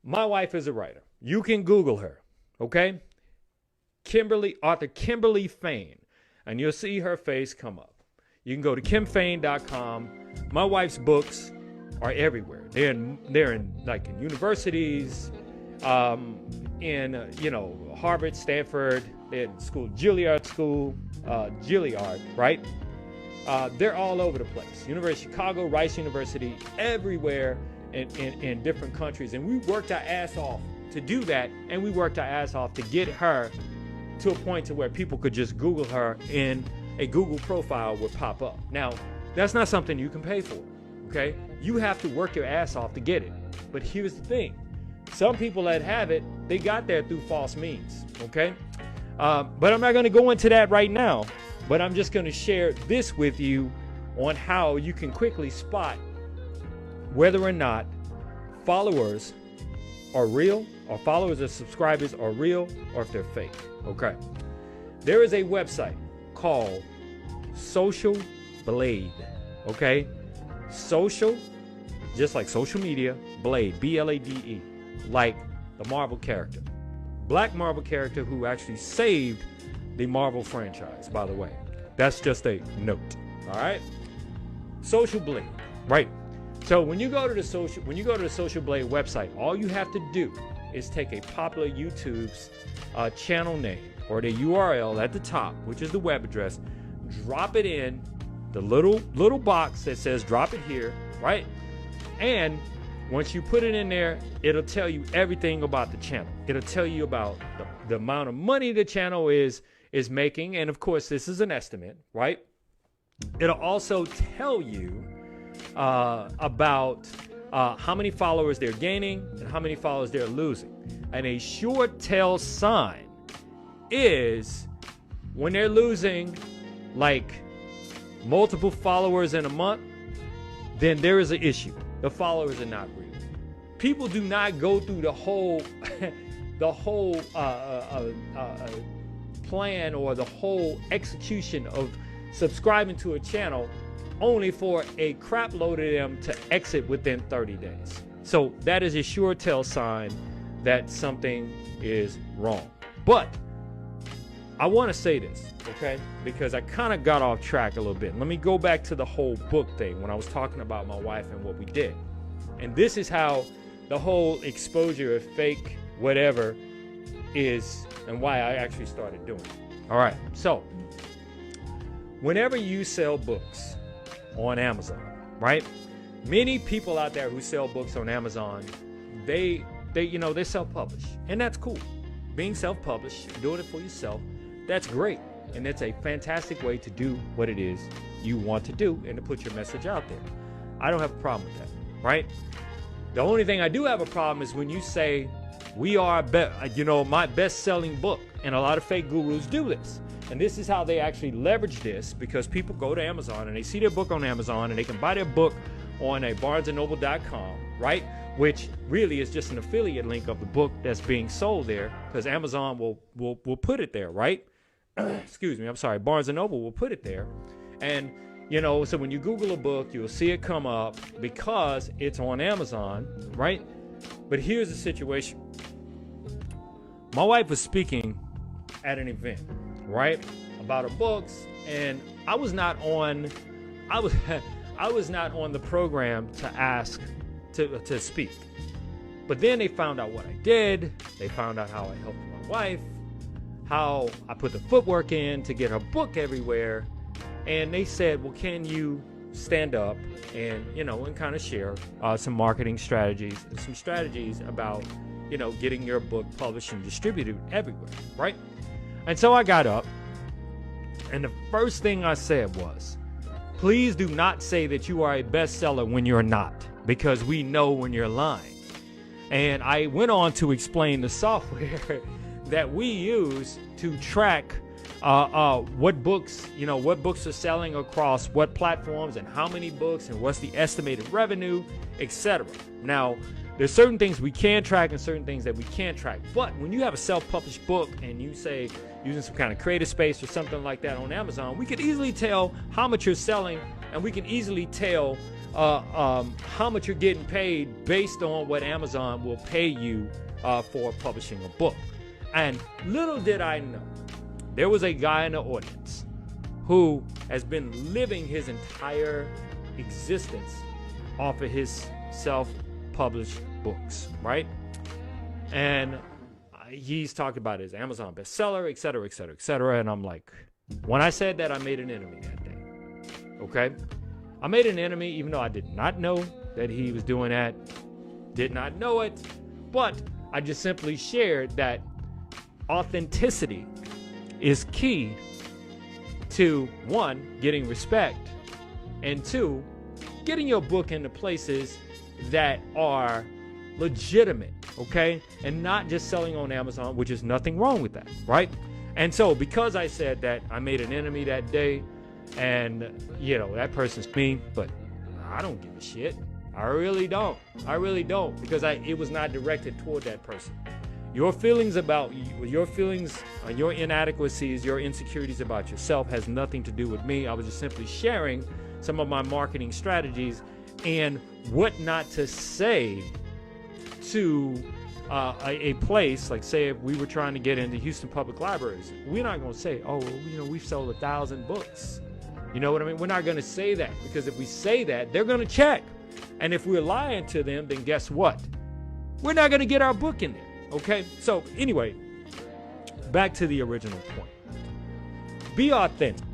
My wife is a writer. You can Google her, okay? Author Kimberly Fain, and you'll see her face come up. You can go to kimfain.com. My wife's books are everywhere. They're in like in universities, in Harvard, Stanford, in school, Juilliard, right? They're all over the place. University of Chicago, Rice University, everywhere in different countries. And we worked our ass off to do that, and we worked our ass off to get her to a point to where people could just Google her and a Google profile would pop up. Now, that's not something you can pay for, okay? You have to work your ass off to get it. But here's the thing. Some people that have it, they got there through false means, okay? But I'm not going to go into that right now, but I'm just going to share this with you on how you can quickly spot whether or not followers are real, or followers or subscribers are real, or if they're fake, okay? There is a website called Social Blade, okay? Social, just like social media, Blade, B-L-A-D-E, like the Marvel character. Black Marvel character who actually saved the Marvel franchise, by the way. That's just a note, all right? Social Blade, right? So when you go to the Social Blade website, all you have to do is take a popular YouTube's channel name or the URL at the top, which is the web address, drop it in the little box that says drop it here, right? And once you put it in there, it'll tell you everything about the channel. It'll tell you about the amount of money the channel is making, and of course this is an estimate, right? It'll also tell you about how many followers they're gaining and how many followers they're losing. And a sure tell sign is when they're losing like multiple followers in a month, then there is an issue. The followers are not real. People do not go through the whole plan or the whole execution of subscribing to a channel only for a crap load of them to exit within 30 days. So that is a sure tell sign that something is wrong. But I want to say this, okay? Because I kind of got off track a little bit. Let me go back to the whole book thing when I was talking about my wife and what we did. And this is how the whole exposure of fake whatever is and why I actually started doing it. All right, so whenever you sell books on Amazon, right? Many people out there who sell books on Amazon, they self-publish, and that's cool. Being self-published, doing it for yourself, that's great, and it's a fantastic way to do what it is you want to do and to put your message out there. I don't have a problem with that, right? The only thing I do have a problem is when you say we are my best-selling book, and a lot of fake gurus do this. And this is how they actually leverage this, because people go to Amazon and they see their book on Amazon and they can buy their book on a barnesandnoble.com, right? Which really is just an affiliate link of the book that's being sold there, because Amazon will put it there, right? Excuse me, I'm sorry, Barnes & Noble will put it there. And, so when you Google a book, you'll see it come up because it's on Amazon, right? But here's the situation. My wife was speaking at an event, right, about her books, and I was not on the program to ask to speak. But then they found out what I did. They found out how I helped my wife, how I put the footwork in to get her book everywhere, and they said, well, can you stand up and and kind of share some marketing strategies and some strategies about getting your book published and distributed everywhere, right? And so I got up, and the first thing I said was, please do not say that you are a bestseller when you're not, because we know when you're lying. And I went on to explain the software that we use to track what books are selling across what platforms and how many books and what's the estimated revenue, etc. Now, there's certain things we can track and certain things that we can't track. But when you have a self-published book and you say using some kind of creative space or something like that on Amazon, we can easily tell how much you're selling, and we can easily tell how much you're getting paid based on what Amazon will pay you for publishing a book. And little did I know, there was a guy in the audience who has been living his entire existence off of his self-published books, right? And he's talking about his Amazon bestseller, et cetera, et cetera, et cetera. And I'm like, when I said that, I made an enemy that day. Okay? I made an enemy even though I did not know that he was doing that. Did not know it. But I just simply shared that authenticity is key to, one, getting respect, and two, getting your book into places that are legitimate, okay? And not just selling on Amazon, which is nothing wrong with that, right? And so because I said that, I made an enemy that day, and, you know, that person's me, but I don't give a shit. I really don't. I really don't, because it was not directed toward that person. Your feelings about your inadequacies, your insecurities about yourself has nothing to do with me. I was just simply sharing some of my marketing strategies and what not to say to a place, like say if we were trying to get into Houston Public Libraries. We're not going to say, oh, you know, we've sold 1,000 books. You know what I mean? We're not going to say that, because if we say that, they're going to check. And if we're lying to them, then guess what? We're not going to get our book in there. Okay? So anyway, back to the original point. Be authentic.